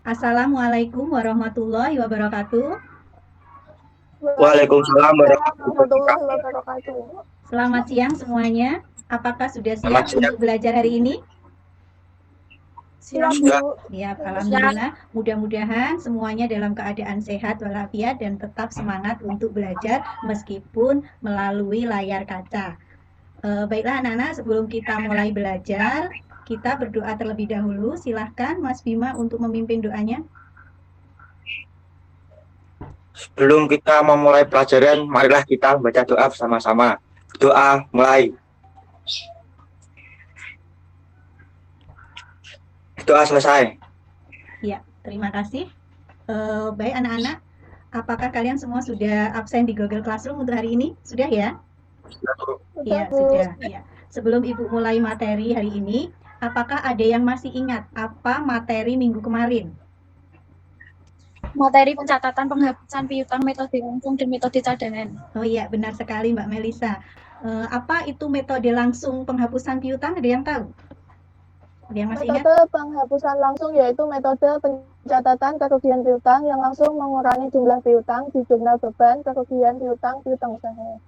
Assalamualaikum warahmatullahi wabarakatuh. Waalaikumsalam warahmatullahi Warahmatullahi wabarakatuh. wabarakatuh. Selamat siang semuanya. Apakah sudah Selamat siap siang. untuk belajar hari ini? Siap, Sudah. Bu. Siap, alhamdulillah. Mudah-mudahan semuanya dalam keadaan sehat walafiat dan tetap semangat untuk belajar meskipun melalui layar kaca. Baiklah anak-anak, sebelum kita mulai belajar, kita berdoa terlebih dahulu. Silahkan Mas Bima untuk memimpin doanya. Sebelum kita memulai pelajaran, marilah kita baca doa bersama-sama. Doa mulai. Doa selesai. Ya, terima kasih. Baik anak-anak, apakah kalian semua sudah absen di Google Classroom untuk hari ini? Sudah ya? Iya, Bu. sudah. Ya. Sebelum Ibu mulai materi hari ini, apakah ada yang masih ingat apa materi minggu kemarin? Materi pencatatan penghapusan piutang metode langsung dan metode cadangan. Oh iya, benar sekali Mbak Melisa. Apa itu metode langsung penghapusan piutang? Ada yang tahu? Ada yang masih ingat? Metode penghapusan langsung yaitu metode pencatatan kerugian piutang yang langsung mengurangi jumlah piutang di jurnal beban kerugian piutang usaha.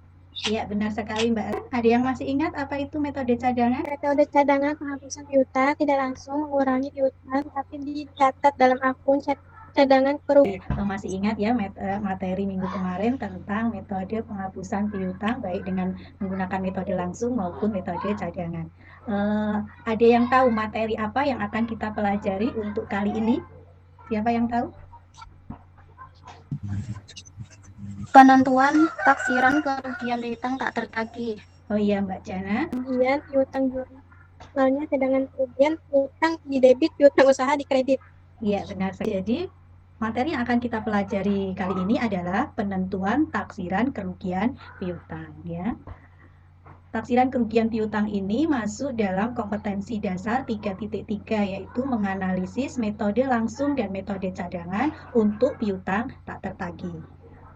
Iya, benar sekali Mbak. Ada yang masih ingat apa itu metode cadangan? Metode cadangan penghapusan piutang tidak langsung mengurangi piutang, tapi dicatat dalam akun cadangan kerugian. Masih ingat ya materi minggu kemarin tentang metode penghapusan piutang baik dengan menggunakan metode langsung maupun metode cadangan. Ada yang tahu materi apa yang akan kita pelajari untuk kali ini? Siapa yang tahu? Penentuan taksiran kerugian piutang tak tertagih. Oh iya Mbak Jana. Kemudian piutang jurnalnya cadangan kerugian piutang di debit, piutang usaha di kredit. Iya benar. Jadi materi yang akan kita pelajari kali ini adalah penentuan taksiran kerugian piutang ya. Taksiran kerugian piutang ini masuk dalam kompetensi dasar 3.3 yaitu menganalisis metode langsung dan metode cadangan untuk piutang tak tertagih.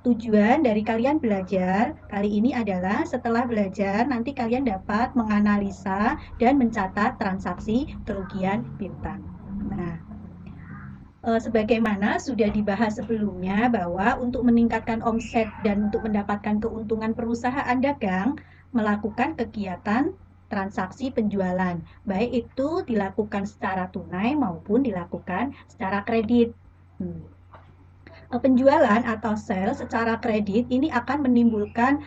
Tujuan dari kalian belajar kali ini adalah setelah belajar nanti kalian dapat menganalisa dan mencatat transaksi kerugian piutang. Nah, sebagaimana sudah dibahas sebelumnya bahwa untuk meningkatkan omset dan untuk mendapatkan keuntungan perusahaan dagang melakukan kegiatan transaksi penjualan, baik itu dilakukan secara tunai maupun dilakukan secara kredit. Penjualan atau sales secara kredit ini akan menimbulkan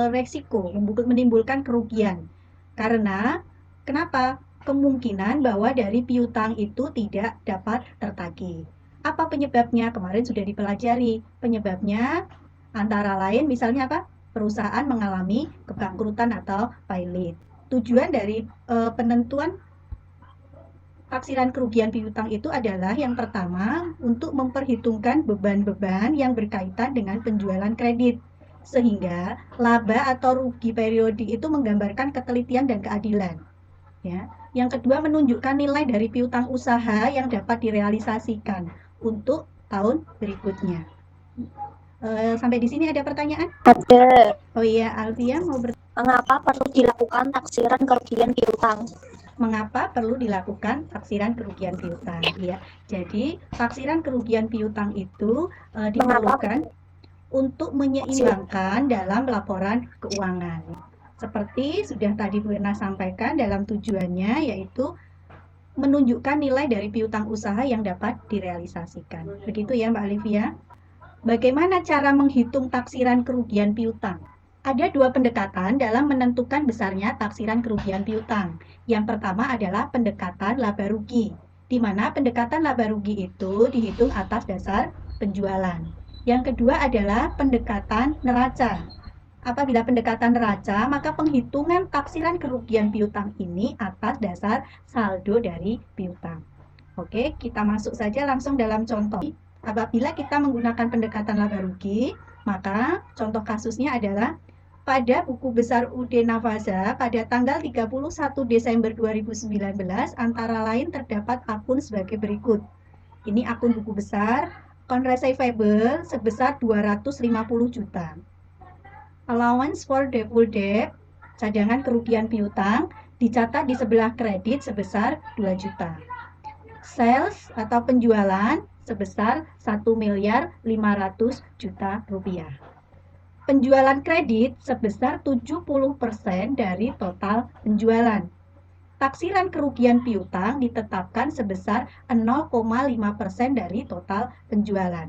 resiko, menimbulkan kerugian. Karena kenapa? Kemungkinan bahwa dari piutang itu tidak dapat tertagih. Apa penyebabnya? Kemarin sudah dipelajari. Penyebabnya antara lain misalnya apa? Perusahaan mengalami kebangkrutan atau pailit. Tujuan dari penentuan taksiran kerugian piutang itu adalah yang pertama untuk memperhitungkan beban-beban yang berkaitan dengan penjualan kredit sehingga laba atau rugi periode itu menggambarkan ketelitian dan keadilan. Ya. Yang kedua menunjukkan nilai dari piutang usaha yang dapat direalisasikan untuk tahun berikutnya. Sampai di sini ada pertanyaan? Ada. Oh iya, Alfia mau bertanya. Mengapa perlu dilakukan taksiran kerugian piutang? Mengapa perlu dilakukan taksiran kerugian piutang? Ya, jadi taksiran kerugian piutang itu diperlukan untuk menyeimbangkan dalam laporan keuangan. Seperti sudah tadi Bu Erna sampaikan dalam tujuannya yaitu menunjukkan nilai dari piutang usaha yang dapat direalisasikan. Begitu ya Mbak Olivia? Bagaimana cara menghitung taksiran kerugian piutang? Ada dua pendekatan dalam menentukan besarnya taksiran kerugian piutang. Yang pertama adalah pendekatan laba rugi, di mana pendekatan laba rugi itu dihitung atas dasar penjualan. Yang kedua adalah pendekatan neraca. Apabila pendekatan neraca, maka penghitungan taksiran kerugian piutang ini atas dasar saldo dari piutang. Oke, kita masuk saja langsung dalam contoh. Apabila kita menggunakan pendekatan laba rugi, maka contoh kasusnya adalah pada buku besar UD Navaza pada tanggal 31 Desember 2019 antara lain terdapat akun sebagai berikut. Ini akun buku besar, account receivable sebesar 250 juta. Allowance for doubtful debt, cadangan kerugian piutang, dicatat di sebelah kredit sebesar 2 juta. Sales atau penjualan sebesar 1.500.000.000 rupiah. Penjualan kredit sebesar 70% dari total penjualan. Taksiran kerugian piutang ditetapkan sebesar 0,5% dari total penjualan.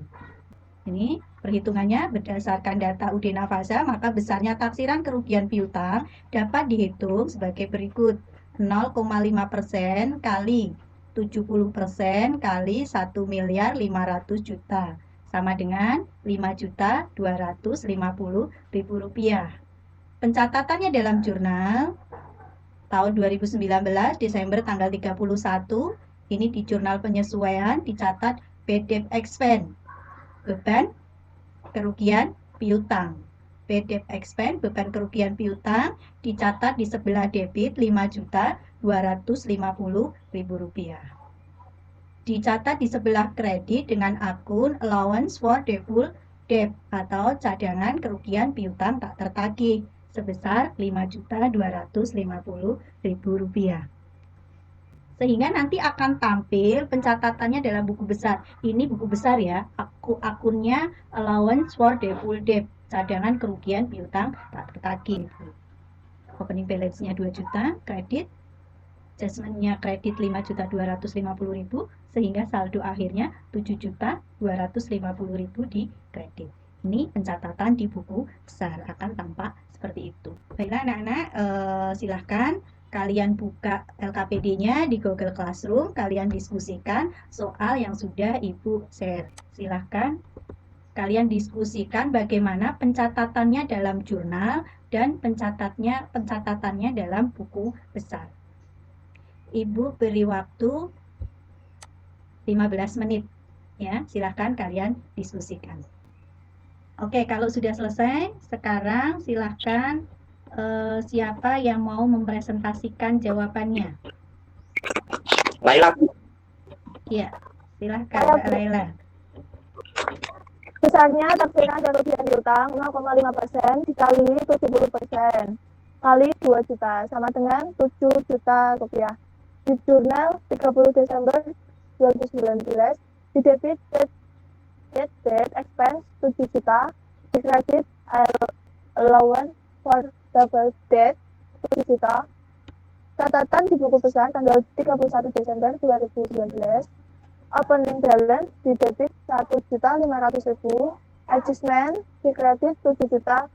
Ini perhitungannya berdasarkan data UD Nafasa, maka besarnya taksiran kerugian piutang dapat dihitung sebagai berikut. 0,5% kali 70% kali 1.500.000.000 sama dengan 5.250.000 rupiah. Pencatatannya dalam jurnal tahun 2019 Desember tanggal 31, ini di jurnal penyesuaian dicatat BDEP Expense beban kerugian piutang. BDEP Expense beban kerugian piutang dicatat di sebelah debit 5.250.000 rupiah. Dicatat di sebelah kredit dengan akun allowance for default debt atau cadangan kerugian piutang tak tertagih sebesar 5.250.000 rupiah. Sehingga nanti akan tampil pencatatannya dalam buku besar. Ini buku besar ya, akunnya allowance for default debt, cadangan kerugian piutang tak tertagih. Opening balance-nya 2 juta, kredit, adjustment-nya kredit 5.250.000, sehingga saldo akhirnya 7.250.000 di kredit. Ini pencatatan di buku besar akan tampak seperti itu. Baiklah anak-anak, silahkan kalian buka LKPD-nya di Google Classroom, kalian diskusikan soal yang sudah Ibu share. Silahkan kalian diskusikan bagaimana pencatatannya dalam jurnal dan pencatatannya dalam buku besar. Ibu beri waktu 15 menit. Ya, silahkan kalian diskusikan. Oke, kalau sudah selesai, sekarang silahkan siapa yang mau mempresentasikan jawabannya? Laila. Ya, silahkan Mbak Laila. Besarnya taksiran kerugian piutang 0,5% dikali 70% kali 2 juta sama dengan 7 juta rupiah. Di jurnal 30 Desember 2019 di debit debt expense 7 juta, di kredit allowance for double debt 7 juta. Catatan di buku besar tanggal 31 Desember 2019, opening balance di debit 1.500.000, adjustment di kredit 7 juta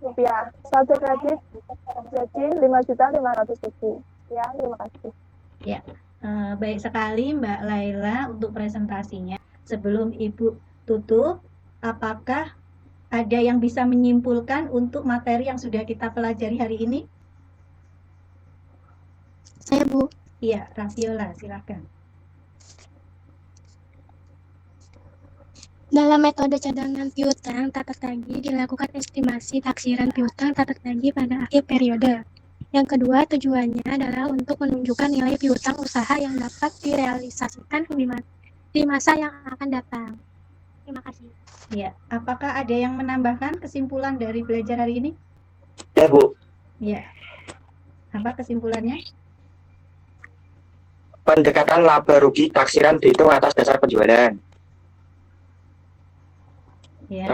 rupiah, saldo kredit jadi 5.500.000. Ya, terima kasih. Ya, baik sekali Mbak Laila untuk presentasinya. Sebelum Ibu tutup, apakah ada yang bisa menyimpulkan untuk materi yang sudah kita pelajari hari ini? Saya, Bu. Iya, Rafiola, silakan. Dalam metode cadangan piutang tak tertagih dilakukan estimasi taksiran piutang tak tertagih pada akhir periode. Yang kedua, tujuannya adalah untuk menunjukkan nilai piutang usaha yang dapat direalisasikan di masa yang akan datang. Terima kasih. Ya, apakah ada yang menambahkan kesimpulan dari belajar hari ini? Ya, Bu. Ya. Apa kesimpulannya? Pendekatan laba rugi taksiran dihitung atas dasar penjualan. Ya.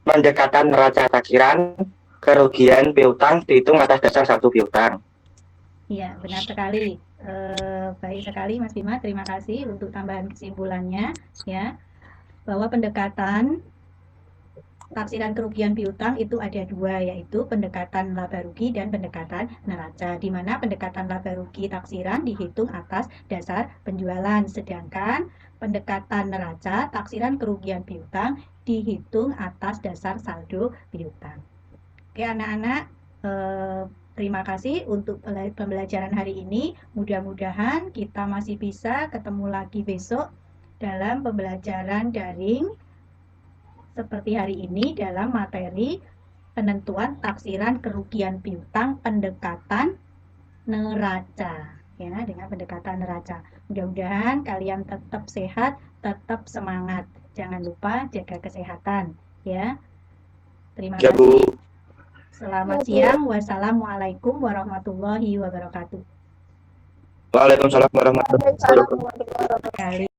Pendekatan neraca taksiran kerugian piutang dihitung atas dasar saldo piutang. Iya, benar sekali. Baik sekali Mas Bima, terima kasih untuk tambahan kesimpulannya ya, bahwa pendekatan taksiran kerugian piutang itu ada dua, yaitu pendekatan laba rugi dan pendekatan neraca, di mana pendekatan laba rugi taksiran dihitung atas dasar penjualan, sedangkan pendekatan neraca taksiran kerugian piutang dihitung atas dasar saldo piutang. Oke anak-anak, terima kasih untuk pembelajaran hari ini. Mudah-mudahan kita masih bisa ketemu lagi besok dalam pembelajaran daring seperti hari ini dalam materi penentuan taksiran kerugian piutang pendekatan neraca. Ya, dengan pendekatan neraca. Mudah-mudahan kalian tetap sehat, tetap semangat. Jangan lupa jaga kesehatan, ya. Terima kasih. Selamat siang. Wassalamualaikum warahmatullahi wabarakatuh. Waalaikumsalam warahmatullahi Waalaikumsalam wabarakatuh. warahmatullahi wabarakatuh. Sekali.